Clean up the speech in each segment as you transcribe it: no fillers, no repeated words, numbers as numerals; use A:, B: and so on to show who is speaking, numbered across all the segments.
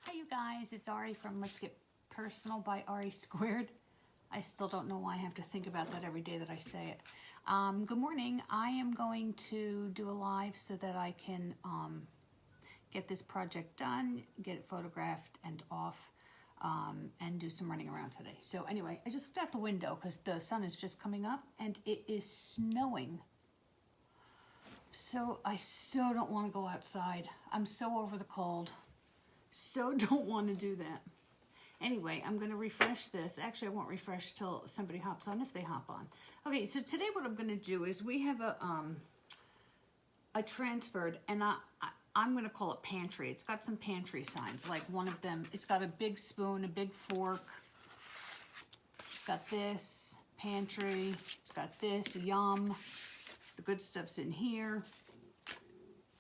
A: Hi you guys, it's Ari from Let's Get Personal by Ari Squared. I still don't know why I have to think about that every day that I say it. Good morning. I am going to do a live so that I can get this project done, get it photographed and off, and do some running around today. So anyway, I just looked out the window because the sun is just coming up and it is snowing. So I so don't want to go outside. I'm so over the cold. So don't want to do that. Anyway, I'm going to refresh this. Actually, I won't refresh till somebody hops on, if they hop on. Okay, so today what I'm going to do is we have a transferred, and I'm going to call it pantry. It's got some pantry signs, like one of them. It's got a big spoon, a big fork. It's got this, pantry. It's got this, yum. The good stuff's in here.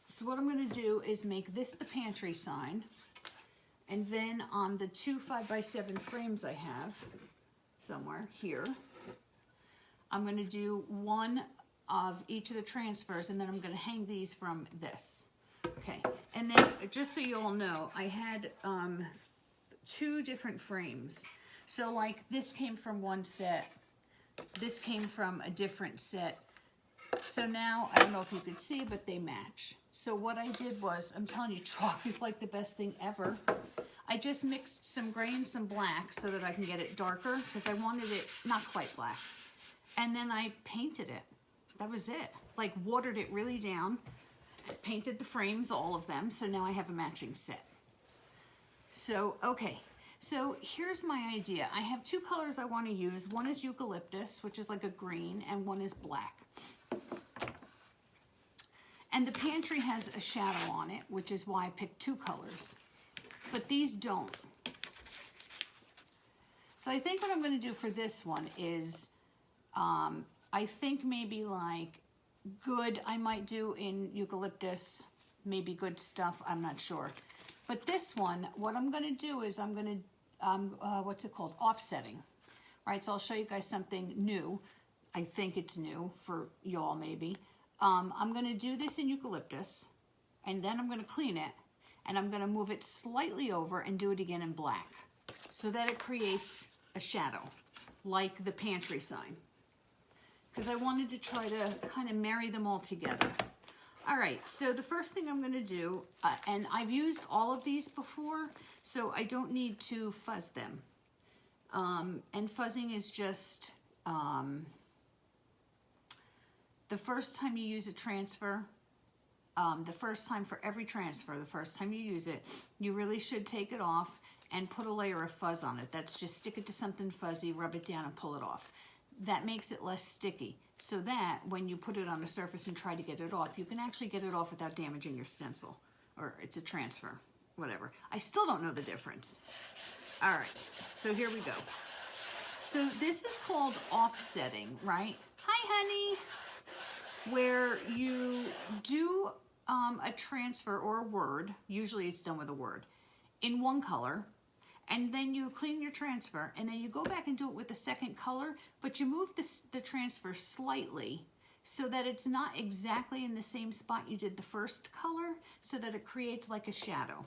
A: So what I'm going to do is make this the pantry sign. And then on the two 5x7 frames I have somewhere here, I'm going to do one of each of the transfers, and then I'm going to hang these from this. Okay, and then just so you all know, I had two different frames. So like this came from one set, this came from a different set. So now, I don't know if you could see, but they match. So what I did was, I'm telling you, chalk is like the best thing ever. I just mixed some gray and some black so that I can get it darker, because I wanted it not quite black. And then I painted it. That was it. Like watered it really down. I painted the frames, all of them, so now I have a matching set. So, okay. So here's my idea. I have two colors I want to use. One is eucalyptus, which is like a green, and one is black. And the pantry has a shadow on it, which is why I picked two colors. But these don't. So I think what I'm going to do for this one is, I think maybe like good I might do in eucalyptus, maybe good stuff, I'm not sure. But this one, what I'm going to do is I'm going to, what's it called? Offsetting. Right, so I'll show you guys something new. I think it's new for y'all maybe. I'm going to do this in eucalyptus, and then I'm going to clean it, and I'm going to move it slightly over and do it again in black so that it creates a shadow, like the pantry sign. Because I wanted to try to kind of marry them all together. All right, so the first thing I'm going to do, and I've used all of these before, so I don't need to fuzz them. And fuzzing is just... the first time you use a transfer, the first time for every transfer, the first time you use it, you really should take it off and put a layer of fuzz on it. That's just stick it to something fuzzy, rub it down and pull it off. That makes it less sticky, so that when you put it on a surface and try to get it off, you can actually get it off without damaging your stencil. Or it's a transfer, whatever. I still don't know the difference. All right, so here we go. So this is called offsetting, right? Hi, honey. Where you do a transfer or a word, usually it's done with a word, in one color, and then you clean your transfer, and then you go back and do it with the second color, but you move the transfer slightly so that it's not exactly in the same spot you did the first color, so that it creates like a shadow.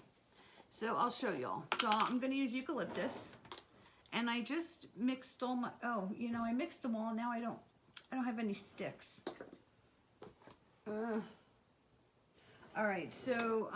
A: So I'll show y'all. So I'm going to use eucalyptus, and I just mixed all my, oh, you know, I mixed them all, and now I don't have any sticks. All right, so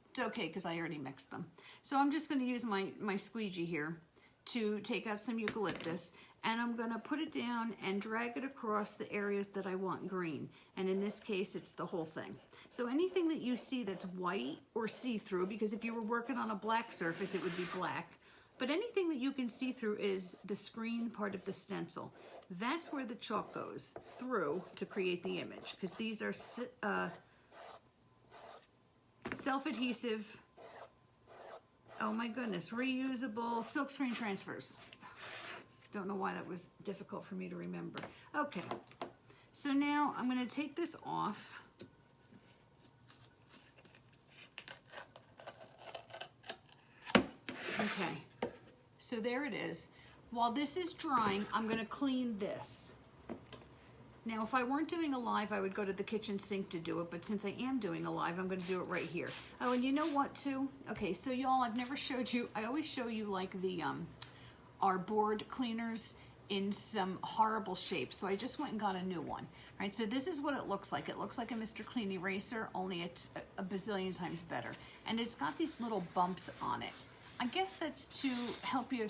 A: it's okay because I already mixed them. So I'm just going to use my squeegee here to take out some eucalyptus, and I'm going to put it down and drag it across the areas that I want green. And in this case, it's the whole thing. So anything that you see that's white or see-through, because if you were working on a black surface, it would be black. But anything that you can see through is the screen part of the stencil. That's where the chalk goes through to create the image, because these are self-adhesive, oh my goodness, reusable silkscreen transfers. Don't know why that was difficult for me to remember. Okay, so now I'm going to take this off. Okay, so there it is. While this is drying, I'm going to clean this. Now, if I weren't doing a live, I would go to the kitchen sink to do it, but since I am doing a live, I'm going to do it right here. Oh, and you know what, too? Okay, so y'all, I've never showed you, I always show you, like, the, our board cleaners in some horrible shape, so I just went and got a new one. All right, so this is what it looks like. It looks like a Mr. Clean Eraser, only it's a bazillion times better. And it's got these little bumps on it. I guess that's to help you,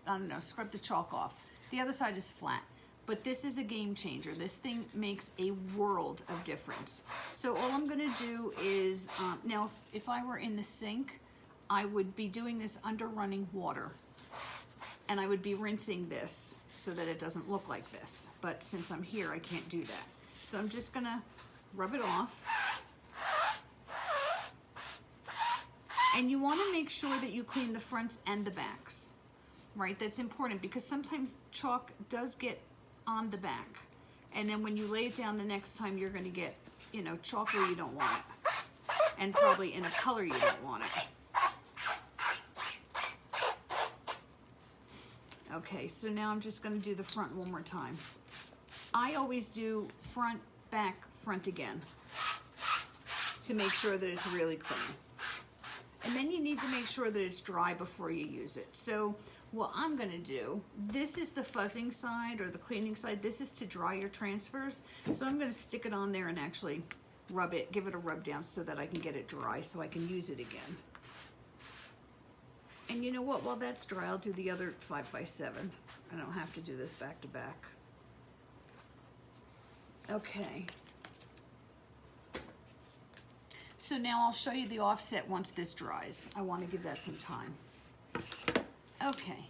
A: I don't know, scrub the chalk off. The other side is flat. But this is a game changer. This thing makes a world of difference. So all I'm gonna do is, now if I were in the sink, I would be doing this under running water. And I would be rinsing this so that it doesn't look like this. But since I'm here, I can't do that. So I'm just gonna rub it off. And you wanna make sure that you clean the fronts and the backs, right? That's important because sometimes chalk does get on the back. And then when you lay it down the next time, you're gonna get, you know, chalk where you don't want it. And probably in a color you don't want it. Okay, so now I'm just gonna do the front one more time. I always do front, back, front again to make sure that it's really clean. And then you need to make sure that it's dry before you use it. So what I'm gonna do, this is the fuzzing side or the cleaning side. This is to dry your transfers. So I'm gonna stick it on there and actually rub it, give it a rub down so that I can get it dry so I can use it again. And you know what, while that's dry, I'll do the other 5x7. I don't have to do this back to back. Okay. So now I'll show you the offset once this dries. I wanna give that some time. Okay,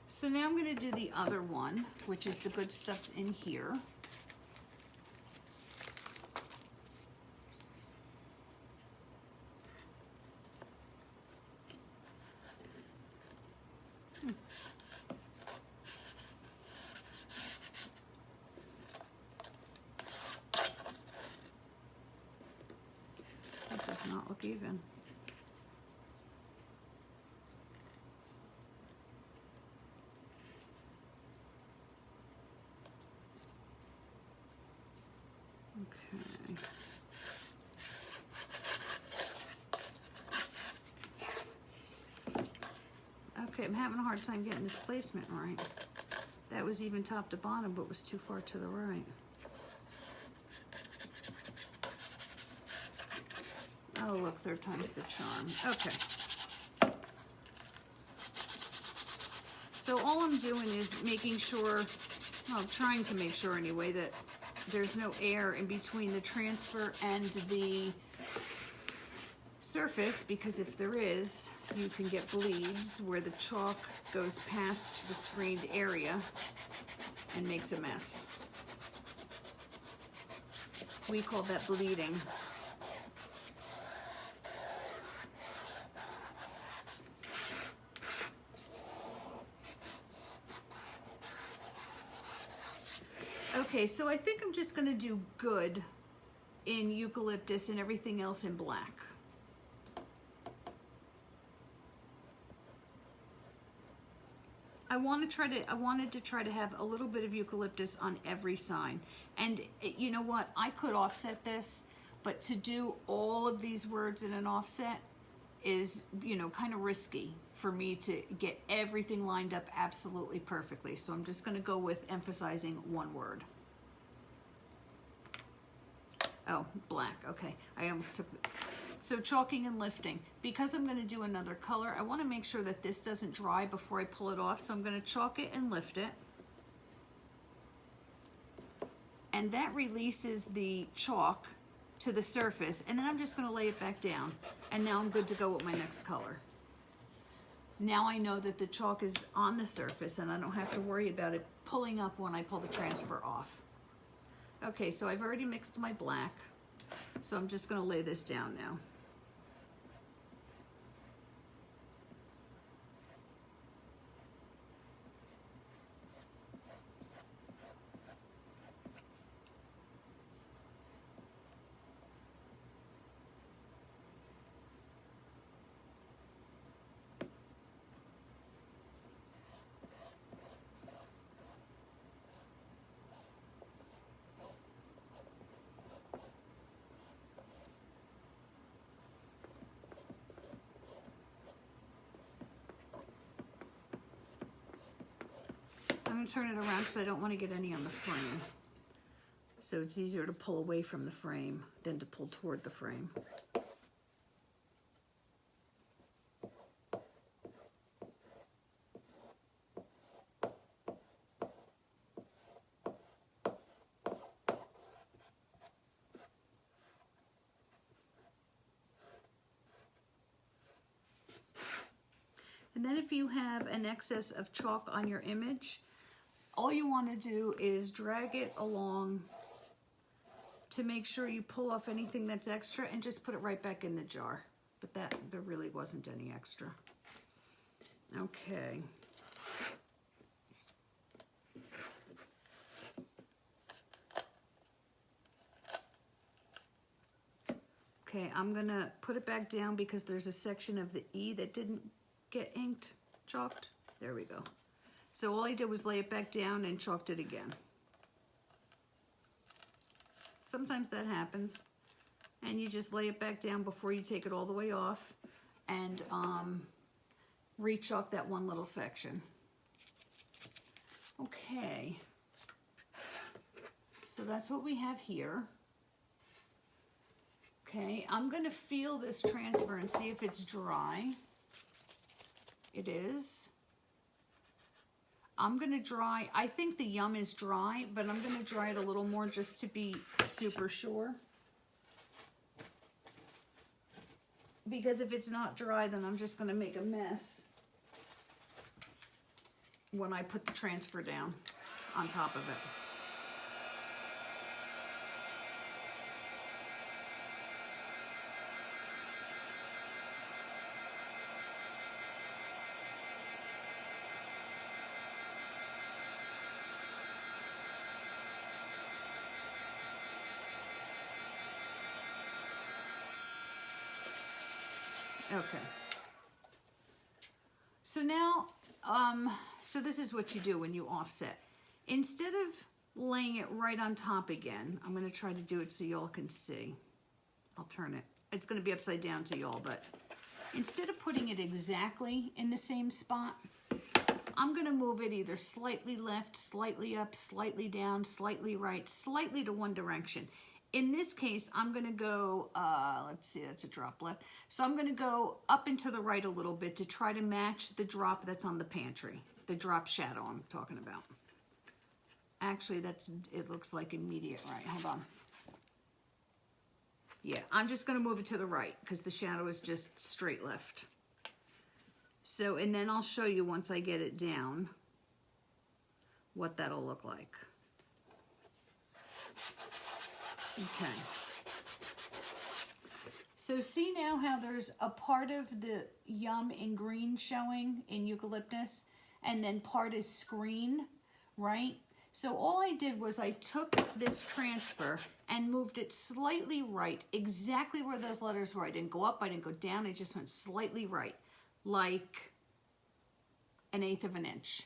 A: so now I'm gonna do the other one, which is the good stuff's in here. That does not look even. Okay. Okay, I'm having a hard time getting this placement right. That was even top to bottom, but was too far to the right. Oh, look, third time's the charm. Okay. So all I'm doing is making sure, well, trying to make sure anyway, that there's no air in between the transfer and the surface, because if there is, you can get bleeds where the chalk goes past the screened area and makes a mess. We call that bleeding. Okay, so I think I'm just gonna do good in eucalyptus and everything else in black. I wanted to try to have a little bit of eucalyptus on every sign. And you know what? I could offset this, but to do all of these words in an offset is, you know, kind of risky for me to get everything lined up absolutely perfectly. So I'm just gonna go with emphasizing one word. Oh, black, okay. I almost took So chalking and lifting. Because I'm gonna do another color, I wanna make sure that this doesn't dry before I pull it off. So I'm gonna chalk it and lift it. And that releases the chalk to the surface. And then I'm just gonna lay it back down. And now I'm good to go with my next color. Now I know that the chalk is on the surface and I don't have to worry about it pulling up when I pull the transfer off. Okay, so I've already mixed my black. So I'm just gonna lay this down now. going to turn it around because I don't want to get any on the frame. So it's easier to pull away from the frame than to pull toward the frame. And then if you have an excess of chalk on your image, all you want to do is drag it along to make sure you pull off anything that's extra and just put it right back in the jar. But there really wasn't any extra. Okay. Okay, I'm gonna put it back down because there's a section of the E that didn't get inked, chalked. There we go. So all I did was lay it back down and chalked it again. Sometimes that happens. And you just lay it back down before you take it all the way off and re-chalk that one little section. Okay. So that's what we have here. Okay, I'm gonna feel this transfer and see if it's dry. It is. I'm gonna dry, I think the yum is dry, but I'm gonna dry it a little more just to be super sure. Because if it's not dry, then I'm just gonna make a mess when I put the transfer down on top of it. Okay. So now, so this is what you do when you offset. Instead of laying it right on top again, I'm going to try to do it so y'all can see. I'll turn it. It's going to be upside down to y'all, but instead of putting it exactly in the same spot, I'm going to move it either slightly left, slightly up, slightly down, slightly right, slightly to one direction. In this case, I'm going to go, let's see, that's a drop left. So I'm going to go up and to the right a little bit to try to match the drop that's on the pantry, the drop shadow I'm talking about. Actually, it looks like immediate right. Hold on. Yeah, I'm just going to move it to the right because the shadow is just straight left. So, and then I'll show you once I get it down what that'll look like. Okay. So see now how there's a part of the yum in green showing in eucalyptus and then part is screen, right? So all I did was I took this transfer and moved it slightly right, exactly where those letters were. I didn't go up, I didn't go down, I just went slightly right, like 1/8 of an inch.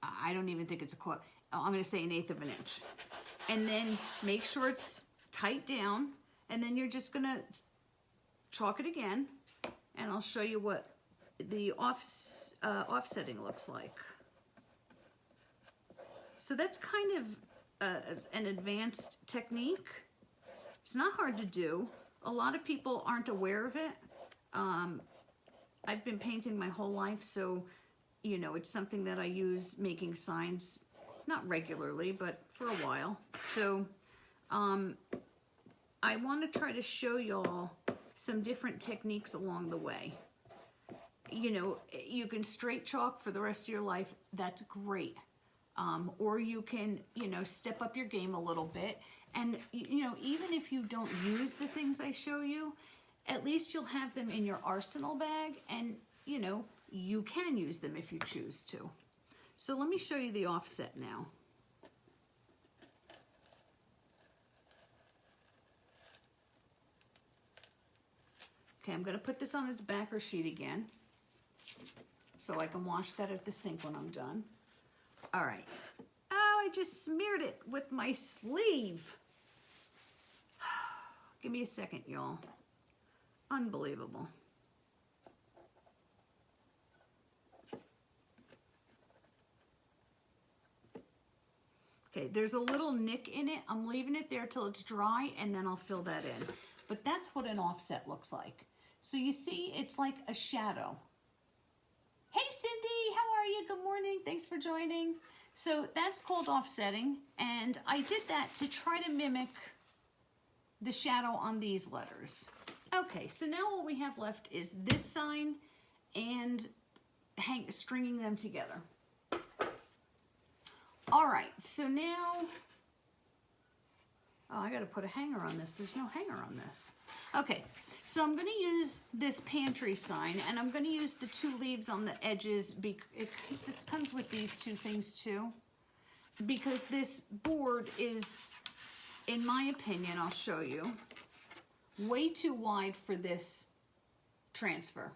A: I don't even think it's a quarter. I'm going to say 1/8 of an inch. And then make sure it's tight down. And then you're just going to chalk it again. And I'll show you what the offsetting looks like. So that's kind of an advanced technique. It's not hard to do. A lot of people aren't aware of it. I've been painting my whole life, so you know, it's something that I use making signs, not regularly, but for a while. So I want to try to show y'all some different techniques along the way. You know, you can straight chalk for the rest of your life. That's great. Or you can, you know, step up your game a little bit. And, you know, even if you don't use the things I show you, at least you'll have them in your arsenal bag. And, you know, you can use them if you choose to. So let me show you the offset now. Okay, I'm going to put this on its backer sheet again so I can wash that at the sink when I'm done. All right. Oh, I just smeared it with my sleeve. Give me a second, y'all. Unbelievable. Okay, there's a little nick in it. I'm leaving it there till it's dry, and then I'll fill that in. But that's what an offset looks like. So you see, it's like a shadow. Hey Cindy, how are you? Good morning, thanks for joining. So that's called offsetting, and I did that to try to mimic the shadow on these letters. Okay, so now all we have left is this sign and stringing them together. All right, so now, oh, I gotta put a hanger on this. There's no hanger on this. Okay, so I'm gonna use this pantry sign, and I'm gonna use the 2 leaves on the edges. This comes with these 2 things too, because this board is, in my opinion, I'll show you, way too wide for this transfer.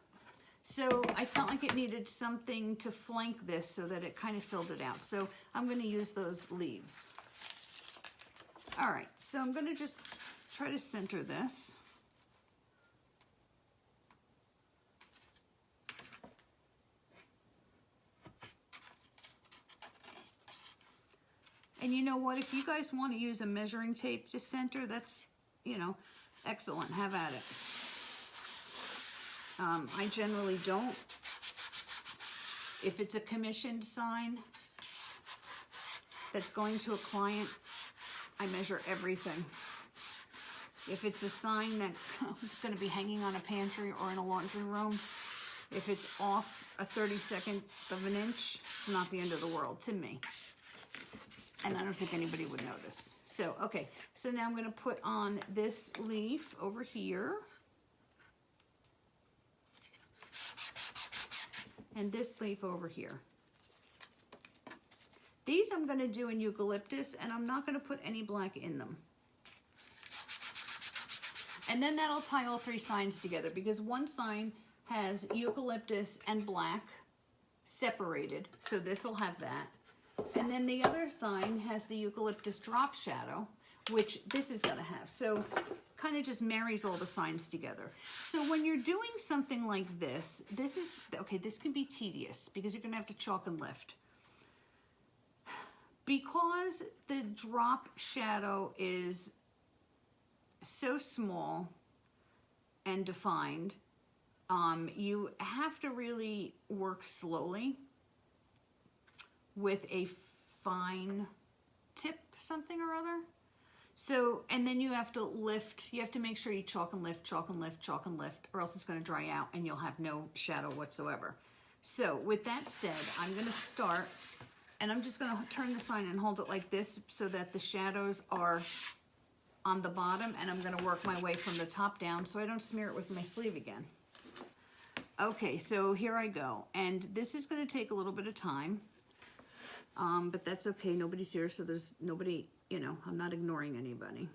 A: So I felt like it needed something to flank this so that it kind of filled it out. So I'm going to use those leaves. All right, so I'm going to just try to center this. And you know what? If you guys want to use a measuring tape to center, that's, you know, excellent. Have at it. I generally don't. If it's a commissioned sign that's going to a client, I measure everything. If it's a sign that it's going to be hanging on a pantry or in a laundry room, if it's off a 32nd of an inch, it's not the end of the world to me. And I don't think anybody would notice. So, okay, so now I'm going to put on this leaf over here. And this leaf over here. These I'm going to do in eucalyptus, and I'm not going to put any black in them. And then that'll tie all 3 signs together, because one sign has eucalyptus and black separated, so this will have that. And then the other sign has the eucalyptus drop shadow, which this is going to have. So kind of just marries all the signs together. So when you're doing something like this, this can be tedious because you're going to have to chalk and lift. Because the drop shadow is so small and defined, you have to really work slowly with a fine tip something or other. So, and then you have to lift, you have to make sure you chalk and lift, chalk and lift, chalk and lift, or else it's going to dry out and you'll have no shadow whatsoever. So with that said, I'm going to start, and I'm just going to turn the sign and hold it like this so that the shadows are on the bottom, and I'm going to work my way from the top down so I don't smear it with my sleeve again. Okay, so here I go, and this is going to take a little bit of time, but that's okay. Nobody's here, so there's nobody, you know, I'm not ignoring anybody.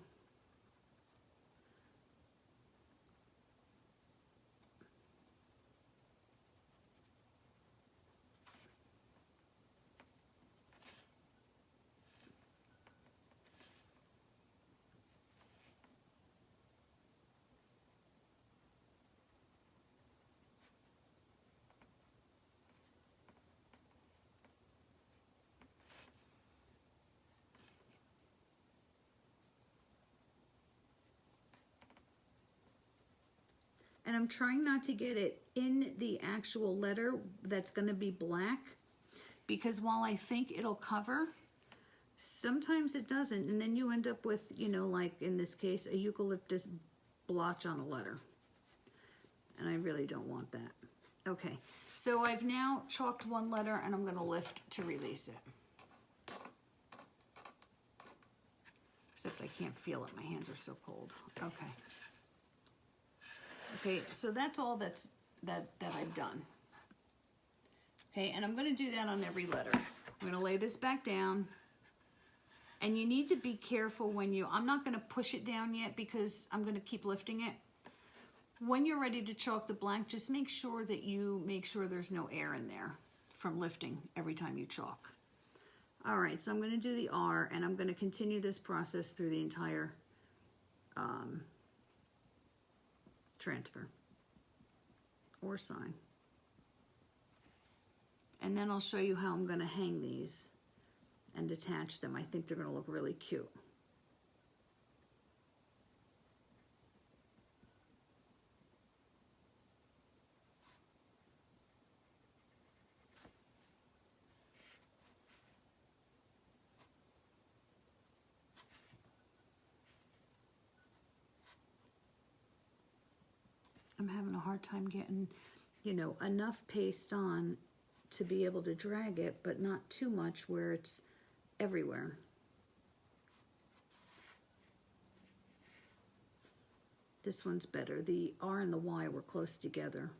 A: And I'm trying not to get it in the actual letter that's going to be black, because while I think it'll cover, sometimes it doesn't, and then you end up with, you know, like in this case, a eucalyptus blotch on a letter. And I really don't want that. Okay, so I've now chalked one letter, and I'm going to lift to release it. Except I can't feel it. My hands are so cold. Okay. Okay, so that's all that I've done. Okay, and I'm going to do that on every letter. I'm going to lay this back down. And you need to be careful when you, I'm not going to push it down yet because I'm going to keep lifting it. When you're ready to chalk the blank, just make sure that you make sure there's no air in there from lifting every time you chalk. All right, so I'm going to do the R, and I'm going to continue this process through the entire transfer or sign. And then I'll show you how I'm going to hang these and attach them. I think they're going to look really cute. I'm having a hard time getting, you know, enough paste on to be able to drag it, but not too much where it's everywhere. This one's better. The R and the Y were close together.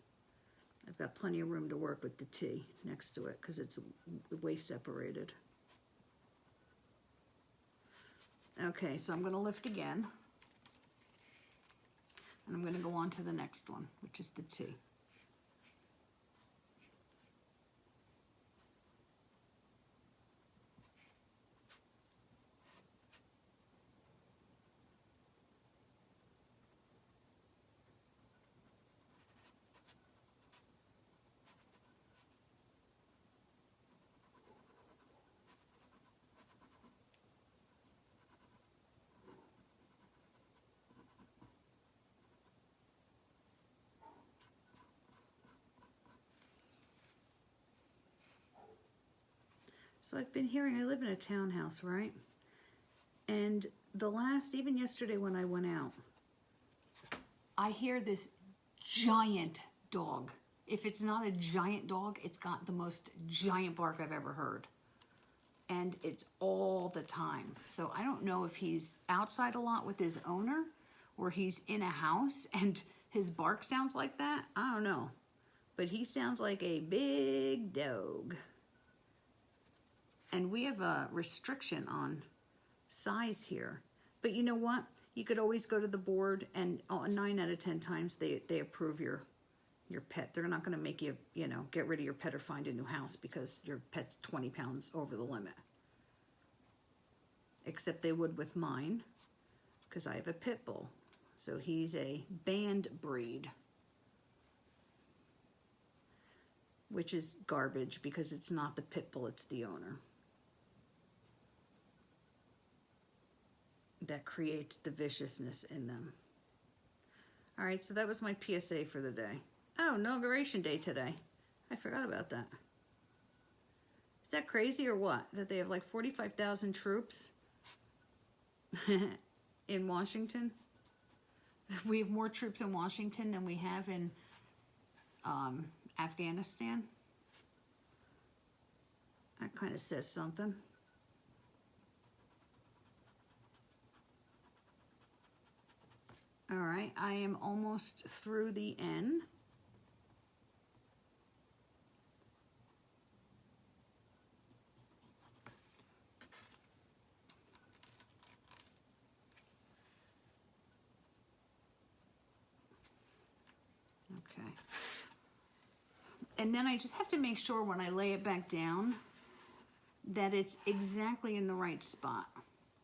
A: I've got plenty of room to work with the T next to it because it's way separated. Okay, so I'm going to lift again. And I'm going to go on to the next one, which is the T. So I've been hearing, I live in a townhouse, right? And even yesterday when I went out, I hear this giant dog. If it's not a giant dog, it's got the most giant bark I've ever heard. And it's all the time. So I don't know if he's outside a lot with his owner or he's in a house and his bark sounds like that. I don't know. But he sounds like a big dog. And we have a restriction on size here. But you know what? You could always go to the board and 9 out of 10 times they approve your pet. They're not going to make you, you know, get rid of your pet or find a new house because your pet's 20 pounds over the limit. Except they would with mine because I have a pit bull. So he's a band breed. Which is garbage because it's not the pit bull, it's the owner. That creates the viciousness in them. All right, so that was my PSA for the day. Oh, inauguration day today. I forgot about that. Is that crazy or what? That they have like 45,000 troops in Washington? We have more troops in Washington than we have in Afghanistan. That kind of says something. All right, I am almost through the N. Okay. And then I just have to make sure when I lay it back down that it's exactly in the right spot.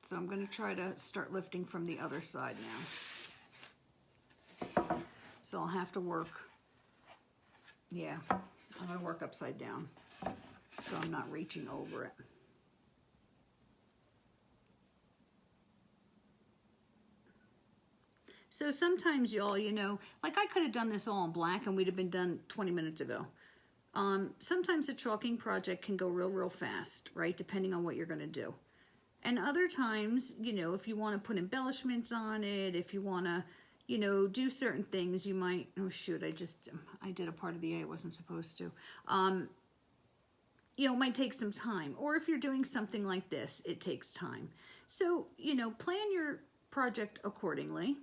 A: So I'm going to try to start lifting from the other side now. So I'll have to work, yeah, I'm going to work upside down so I'm not reaching over it. So sometimes y'all, you know, like I could have done this all in black and we'd have been done 20 minutes ago. Sometimes a chalking project can go real fast, right? Depending on what you're going to do. And other times, you know, if you want to put embellishments on it, if you want to, you know, do certain things, you might, oh shoot, I did a part of the A I wasn't supposed to. You know, it might take some time. Or if you're doing something like this, it takes time. So, you know, plan your project accordingly.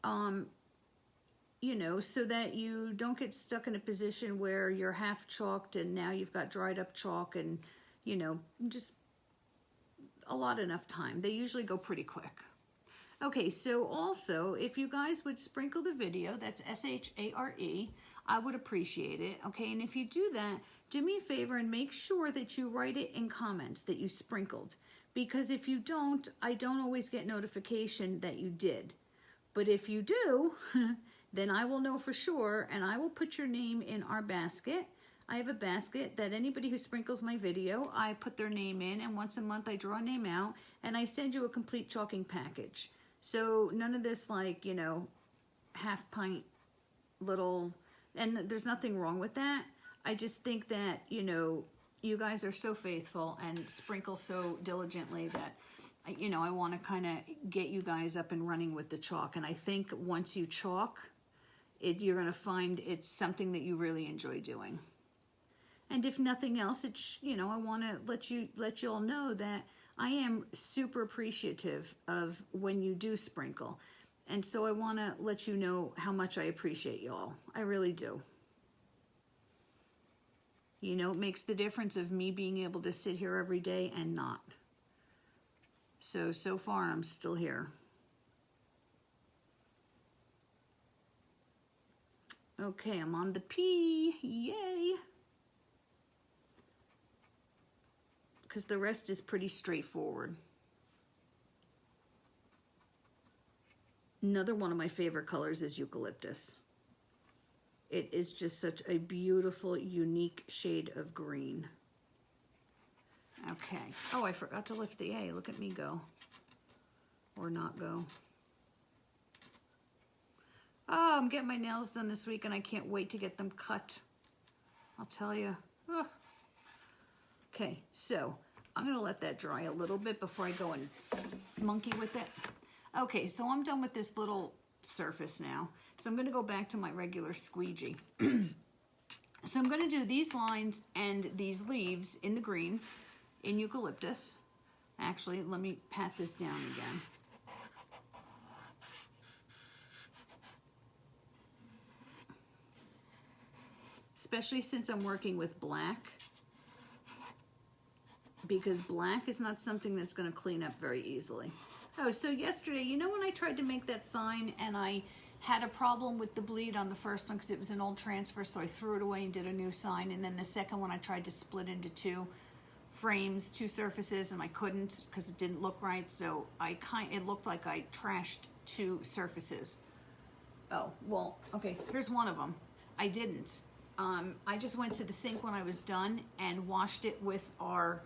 A: You know, so that you don't get stuck in a position where you're half chalked and now you've got dried up chalk and, you know, just allot enough time. They usually go pretty quick. Okay, so also, if you guys would sprinkle the video, that's S-H-A-R-E, I would appreciate it, okay? And if you do that, do me a favor and make sure that you write it in comments that you sprinkled. Because if you don't, I don't always get notification that you did. But if you do, then I will know for sure, and I will put your name in our basket. I have a basket that anybody who sprinkles my video, I put their name in, and once a month I draw a name out, and I send you a complete chalking package. So none of this like, you know, half pint little, and there's nothing wrong with that. I just think that, you know, you guys are so faithful and sprinkle so diligently that, you know, I want to kind of get you guys up and running with the chalk. And I think once you chalk, you're going to find it's something that you really enjoy doing. And if nothing else, it's, you know, I want to let you all know that I am super appreciative of when you do sprinkle. And so I want to let you know how much I appreciate y'all. I really do. You know, it makes the difference of me being able to sit here every day and not. So far I'm still here. Okay, I'm on the P. Yay. Because the rest is pretty straightforward. Another one of my favorite colors is eucalyptus. It is just such a beautiful, unique shade of green. Okay. Oh, I forgot to lift the A. Look at me go. Or not go. Oh, I'm getting my nails done this week and I can't wait to get them cut. I'll tell you. Oh. Okay, so I'm going to let that dry a little bit before I go and monkey with it. Okay, so I'm done with this little surface now. So I'm going to go back to my regular squeegee. So I'm going to do these lines and these leaves in the green, in eucalyptus. Actually, let me pat this down again. Especially since I'm working with black, because black is not something that's going to clean up very easily. Oh, so yesterday, you know when I tried to make that sign and I had a problem with the bleed on the first one because it was an old transfer, so I threw it away and did a new sign, and then the second one I tried to split into two frames, two surfaces, and I couldn't because it didn't look right, so it looked like I trashed two surfaces. Oh, well, okay, here's one of them. I didn't. I just went to the sink when I was done and washed it with our,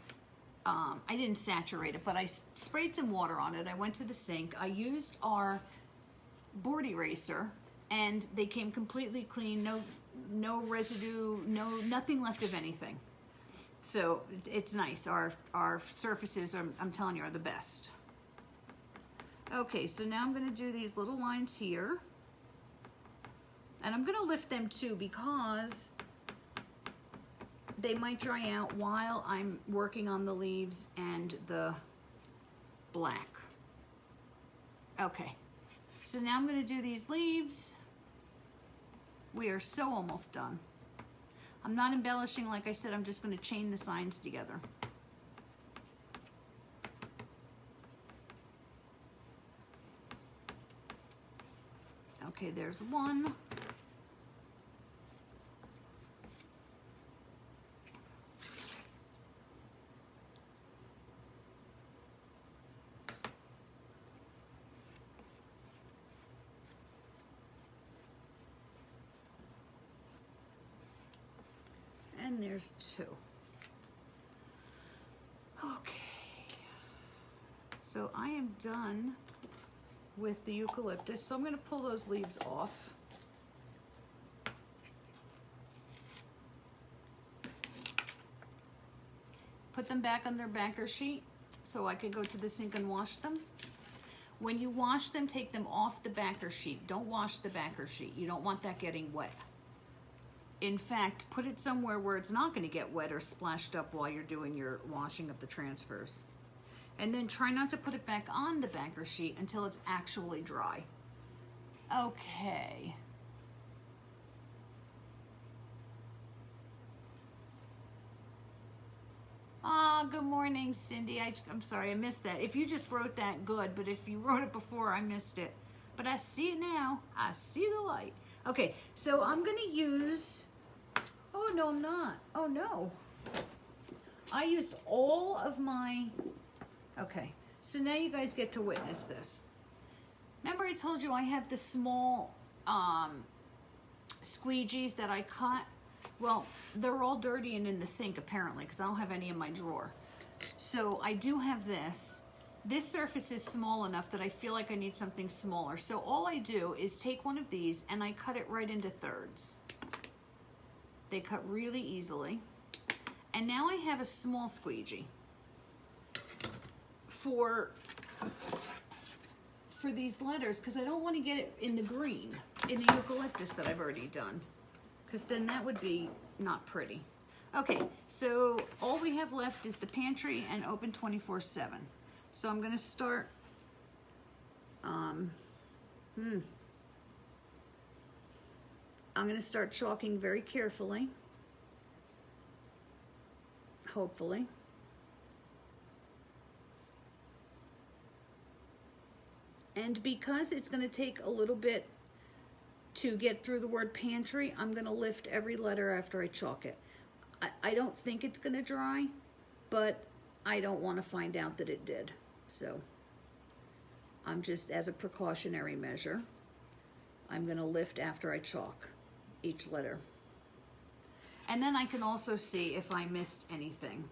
A: I didn't saturate it, but I sprayed some water on it. I went to the sink. I used our board eraser, and they came completely clean. No residue, nothing left of anything. So it's nice. Our surfaces, I'm telling you, are the best. Okay, so now I'm going to do these little lines here. And I'm going to lift them too because they might dry out while I'm working on the leaves and the black. Okay, so now I'm going to do these leaves. We are so almost done. I'm not embellishing, like I said, I'm just going to chain the signs together. Okay, there's one. And there's two. Okay. So I am done with the eucalyptus. So I'm going to pull those leaves off. Put them back on their backer sheet so I could go to the sink and wash them. When you wash them, take them off the backer sheet. Don't wash the backer sheet. You don't want that getting wet. In fact, put it somewhere where it's not going to get wet or splashed up while you're doing your washing of the transfers. And then try not to put it back on the backer sheet until it's actually dry. Okay. Ah, good morning, Cindy. I'm sorry, I missed that. If you just wrote that, good. But if you wrote it before, I missed it. But I see it now. I see the light. Okay, so I'm going to use... Oh, no, I'm not. Oh, no. I used all of my... Okay, so now you guys get to witness this. Remember I told you I have the small squeegees that I cut Well, they're all dirty and in the sink apparently, because I don't have any in my drawer. So I do have this. This surface is small enough that I feel like I need something smaller. So all I do is take one of these and I cut it right into thirds. They cut really easily. And now I have a small squeegee for these letters, because I don't want to get it in the green, in the eucalyptus that I've already done, because then that would be not pretty. Okay, so all we have left is the pantry and open 24/7. So I'm going to start, I'm going to start chalking very carefully, hopefully. And because it's going to take a little bit to get through the word pantry, I'm going to lift every letter after I chalk it. I don't think it's going to dry, but I don't want to find out that it did. So I'm just, as a precautionary measure, I'm going to lift after I chalk each letter. And then I can also see if I missed anything.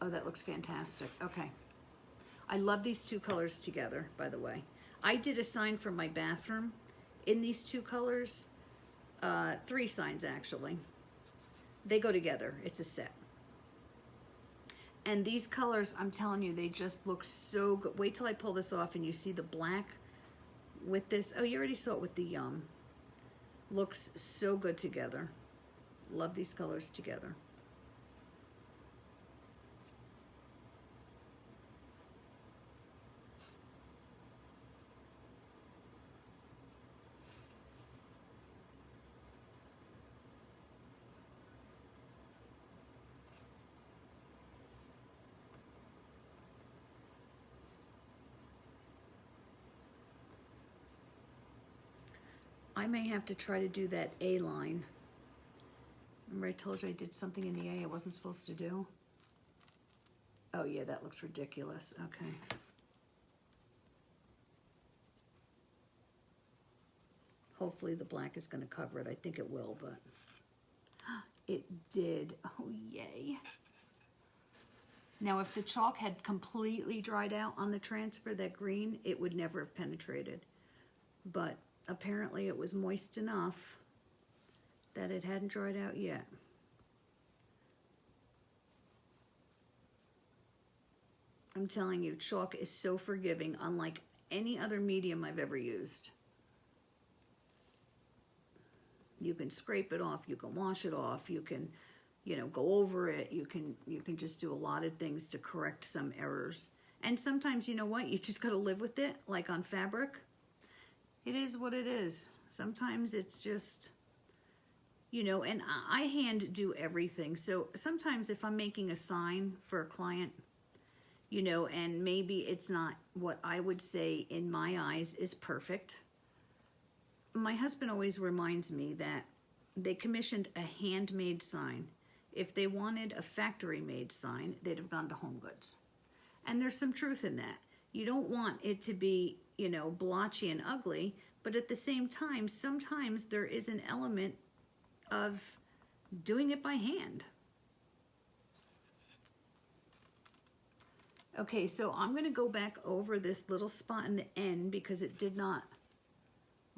A: Oh, that looks fantastic. Okay. I love these two colors together, by the way. I did a sign for my bathroom in these two colors. 3 signs, actually. They go together. It's a set. And these colors, I'm telling you, they just look so good. Wait till I pull this off and you see the black with this. Oh, you already saw it with the looks so good together. Love these colors together. I may have to try to do that A line. Remember I told you I did something in the A I wasn't supposed to do? Oh yeah, that looks ridiculous. Okay. Hopefully the black is going to cover it. I think it will, but it did. Oh, yay. Now, if the chalk had completely dried out on the transfer, that green, it would never have penetrated. But apparently it was moist enough that it hadn't dried out yet. I'm telling you, chalk is so forgiving, unlike any other medium I've ever used. You can scrape it off, you can wash it off, you can, you know, go over it, you can just do a lot of things to correct some errors. And sometimes, you know what, you just gotta live with it, like on fabric. It is what it is. Sometimes it's just, you know, and I hand do everything. So sometimes if I'm making a sign for a client, you know, and maybe it's not what I would say in my eyes is perfect. My husband always reminds me that they commissioned a handmade sign. If they wanted a factory-made sign, they'd have gone to Home Goods. And there's some truth in that. You don't want it to be, you know, blotchy and ugly, but at the same time, sometimes there is an element of doing it by hand. Okay, so I'm going to go back over this little spot in the end because it did not.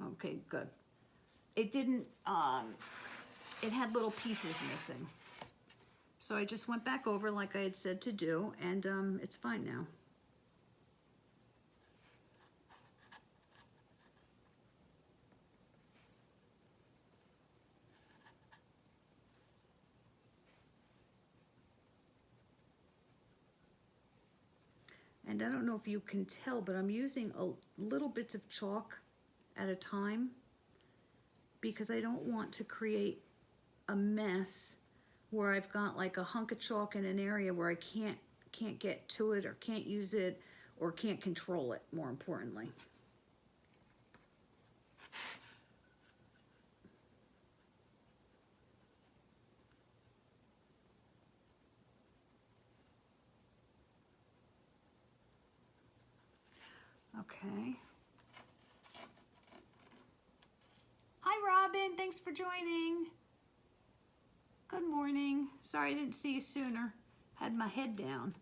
A: Okay, good. It didn't, it had little pieces missing. So I just went back over like I had said to do, and it's fine now. And I don't know if you can tell, but I'm using little bits of chalk at a time because I don't want to create a mess where I've got like a hunk of chalk in an area where I can't get to it or can't use it or can't control it, more importantly. Okay. Hi, Robin. Thanks thanks for joining. Good morning. Sorry I didn't see you sooner. Had my head down.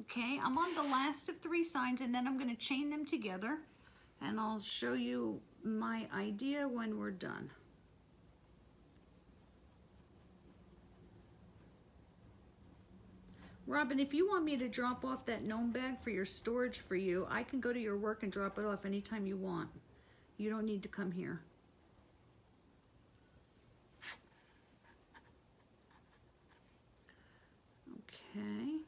A: Okay, I'm on the last of 3 signs, and then I'm going to chain them together, and I'll show you my idea when we're done. Robin, if you want me to drop off that gnome bag for your storage for you, I can go to your work and drop it off anytime you want. You don't need to come here. Okay.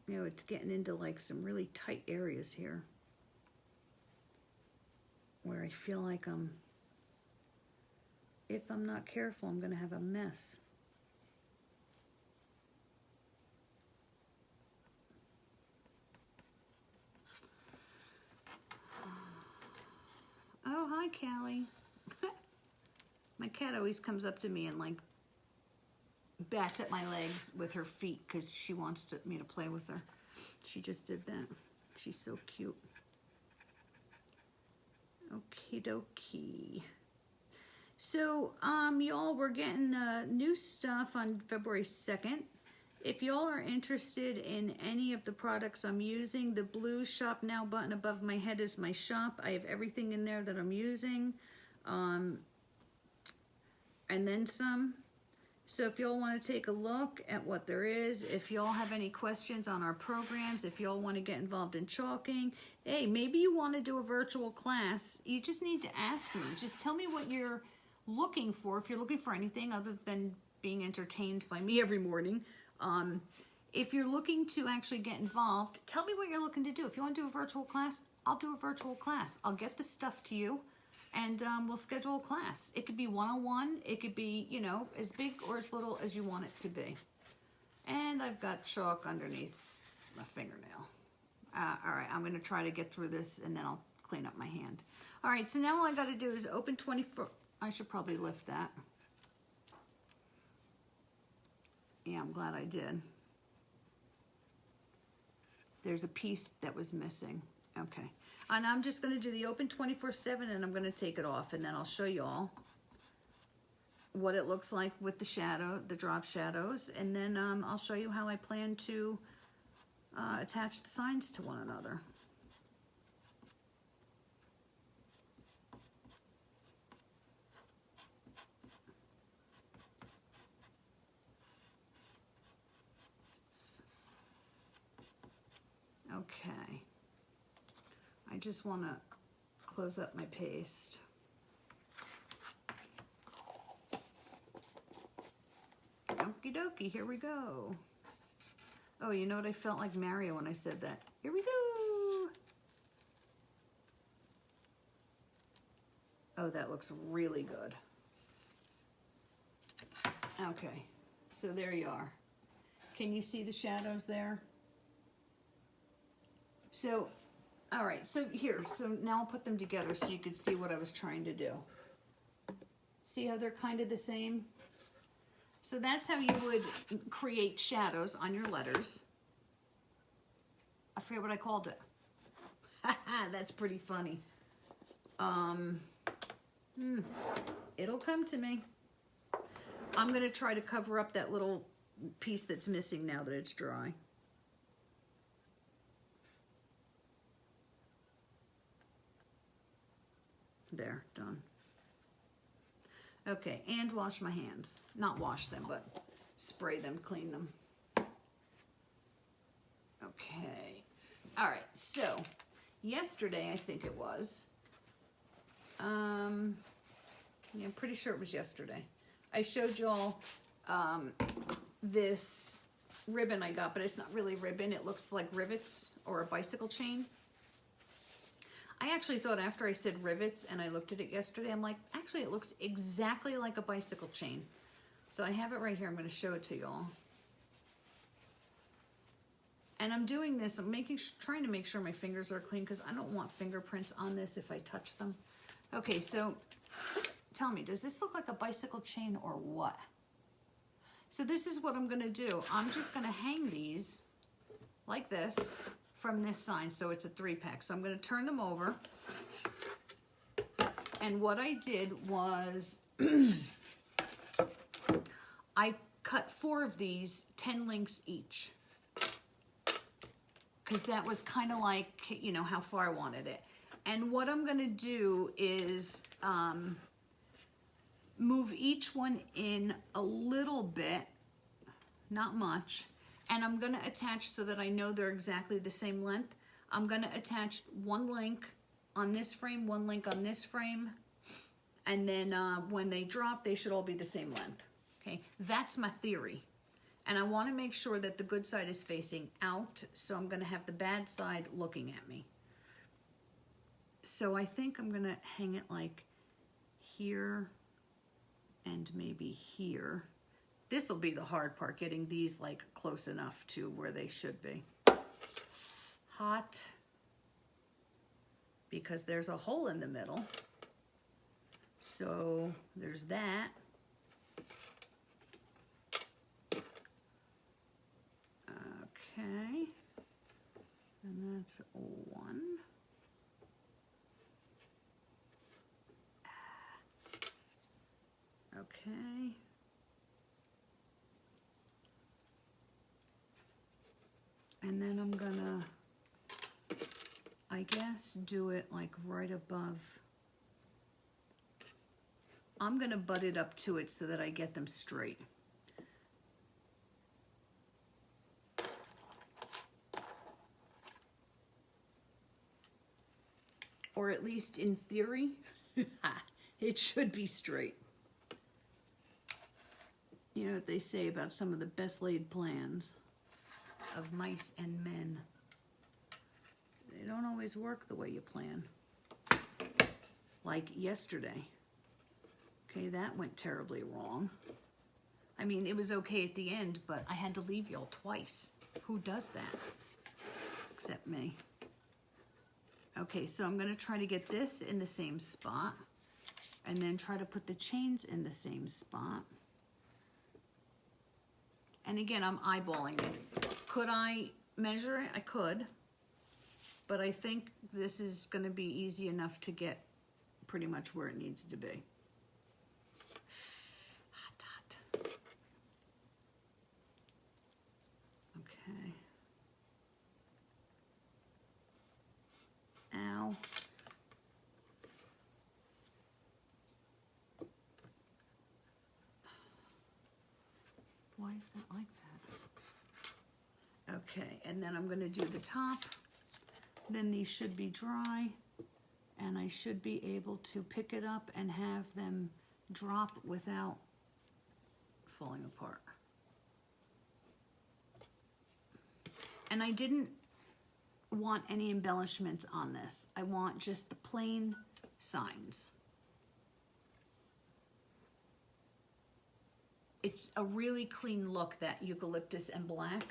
A: You know, it's getting into like some really tight areas here where I feel like if I'm not careful, I'm going to have a mess. Oh, hi, Callie. My cat always comes up to me and like bats at my legs with her feet because she wants me to play with her. She just did that. She's so cute. Okie dokie. So, y'all, we're getting new stuff on February 2nd. If y'all are interested in any of the products I'm using, the blue Shop Now button above my head is my shop. I have everything in there that I'm using, and then some. So if y'all want to take a look at what there is, if y'all have any questions on our programs, if y'all want to get involved in chalking, hey, maybe you want to do a virtual class, you just need to ask me. Just tell me what you're looking for, if you're looking for anything other than being entertained by me every morning. If you're looking to actually get involved, tell me what you're looking to do. If you want to do a virtual class, I'll do a virtual class. I'll get the stuff to you, and we'll schedule a class. It could be one-on-one. It could be, you know, as big or as little as you want it to be. And I've got chalk underneath my fingernail. All right, I'm going to try to get through this, and then I'll clean up my hand. All right, so now all I got to do is open 24. I should probably lift that. Yeah, I'm glad I did. There's a piece that was missing. Okay. And I'm just going to do the open 24/7, and I'm going to take it off, and then I'll show you all what it looks like with the shadow, the drop shadows, and then I'll show you how I plan to attach the signs to one another. Okay. I just want to close up my paste. Okie dokie, here we go. Oh, you know what? I felt like Mario when I said that. Here we go. Oh, that looks really good. Okay, so there you are. Can you see the shadows there? So, all right, so here, so now I'll put them together so you could see what I was trying to do. See how they're kind of the same? So that's how you would create shadows on your letters. I forget what I called it. That's pretty funny. It'll come to me. I'm gonna try to cover up that little piece that's missing now that it's dry. There, done. Okay, and wash my hands. Not wash them, but spray them, clean them. Okay. All right, so yesterday, I think it was, yeah, I'm pretty sure it was yesterday. I showed y'all this ribbon I got, but it's not really ribbon. It looks like rivets or a bicycle chain. I actually thought after I said rivets and I looked at it yesterday, I'm like, actually it looks exactly like a bicycle chain. So I have it right here. I'm going to show it to y'all. And I'm doing this, I'm trying to make sure my fingers are clean because I don't want fingerprints on this if I touch them. Okay, so tell me, does this look like a bicycle chain or what? So this is what I'm going to do. I'm just going to hang these like this from this side. So it's a 3-pack. So I'm going to turn them over. And what I did was I cut 4 of these, 10 links each. Because that was kind of like, you know, how far I wanted it. And what I'm going to do is move each one in a little bit, not much, and I'm going to attach so that I know they're exactly the same length. I'm going to attach 1 link on this frame, 1 link on this frame, and then when they drop, they should all be the same length. Okay, that's my theory. And I want to make sure that the good side is facing out, so I'm going to have the bad side looking at me. So I think I'm going to hang it like here and maybe here. This will be the hard part, getting these like close enough to where they should be. Hot, because there's a hole in the middle. So there's that. Okay, and that's 1. Okay. And then I'm gonna, I guess, do it like right above. I'm gonna butt it up to it so that I get them straight. Or at least in theory, it should be straight. You know what they say about some of the best laid plans of mice and men. They don't always work the way you plan. Like yesterday. Okay, that went terribly wrong. I mean, it was okay at the end, but I had to leave y'all twice. Who does that? Except me. Okay, so I'm going to try to get this in the same spot, and then try to put the chains in the same spot. And again, I'm eyeballing it. Could I measure it? I could, but I think this is going to be easy enough to get pretty much where it needs to be. Hot, hot. Okay. Ow. Why is that like that? Okay, and then I'm going to do the top. Then these should be dry, and I should be able to pick it up and have them drop without falling apart. And I didn't want any embellishments on this. I want just the plain signs. It's a really clean look, that eucalyptus and black,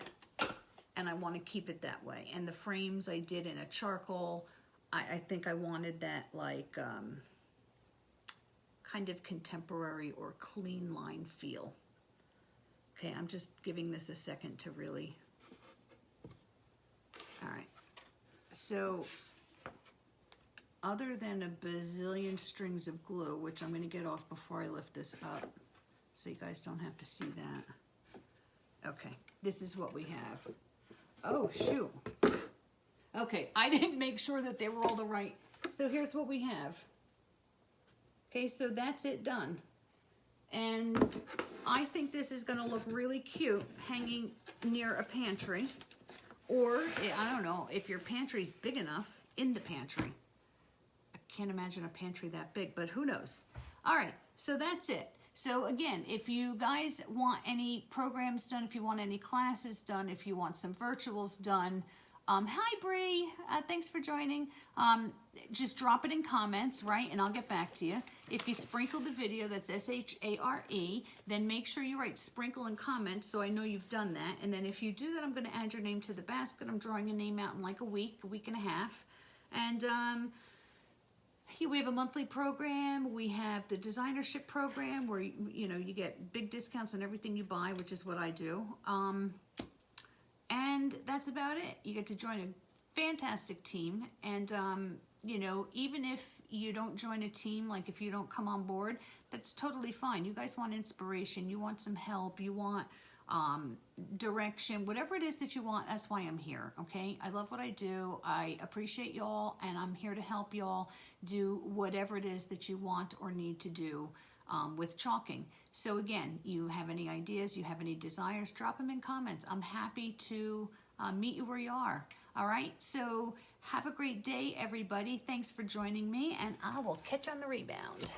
A: and I want to keep it that way. And the frames I did in a charcoal. I think I wanted that like kind of contemporary or clean line feel. Okay, I'm just giving this a second to really. All right, so other than a bazillion strings of glue, which I'm going to get off before I lift this up, so you guys don't have to see that. Okay, this is what we have. Oh, shoot. Okay, I didn't make sure that they were all the right. So here's what we have. Okay, so that's it done. And I think this is going to look really cute hanging near a pantry. Or, I don't know, if your pantry's big enough, in the pantry. I can't imagine a pantry that big, but who knows. All right, so that's it. So again, if you guys want any programs done, if you want any classes done, if you want some virtuals done, hi Bree, thanks for joining. Just drop it in comments, right? And I'll get back to you. If you sprinkle the video, that's S-H-A-R-E, then make sure you write sprinkle in comments so I know you've done that. And then if you do that, I'm going to add your name to the basket. I'm drawing a name out in like a week and a half. And we have a monthly program. We have the designership program where you get big discounts on everything you buy, which is what I do. And that's about it. You get to join a fantastic team. And, you know, even if you don't join a team, like if you don't come on board, that's totally fine. You guys want inspiration, you want some help, you want direction, whatever it is that you want, that's why I'm here, okay? I love what I do. I appreciate y'all, and I'm here to help y'all do whatever it is that you want or need to do with chalking. So again, you have any ideas, you have any desires, drop them in comments. I'm happy to meet you where you are. All right, so have a great day, everybody. Thanks for joining me, and I will catch you on the rebound.